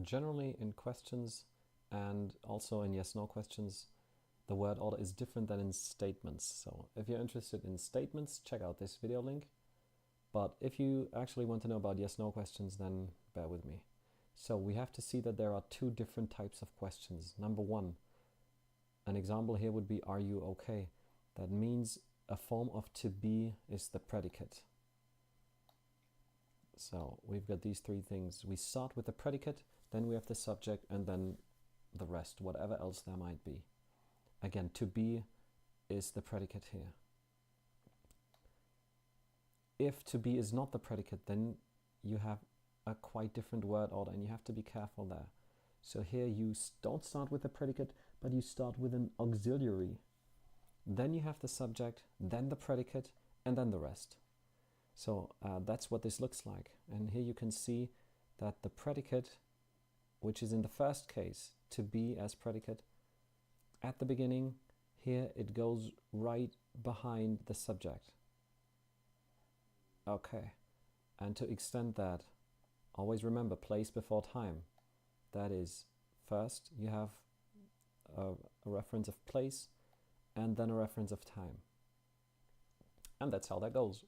Generally in questions and also in yes/no questions, the word order is different than in statements. So if you're interested in statements, check out this video link. But if you actually want to know about yes/no questions, then bear with me. So we have to see that there are two different types of questions. Number one, an example here would be, are you okay? That means a form of to be is the predicate. So we've got these three things. We start with the predicate, then we have the subject, and then the rest, whatever else there might be. Again, to be is the predicate here. If to be is not the predicate, then you have a quite different word order, and you have to be careful there. So here you don't start with the predicate, but you start with an auxiliary. Then you have the subject, then the predicate, and then the rest. So that's what this looks like. And here you can see that the predicate, which is in the first case, to be as predicate, at the beginning, here it goes right behind the subject. Okay, and to extend that, always remember place before time. That is, first you have a reference of place and then a reference of time. And that's how that goes.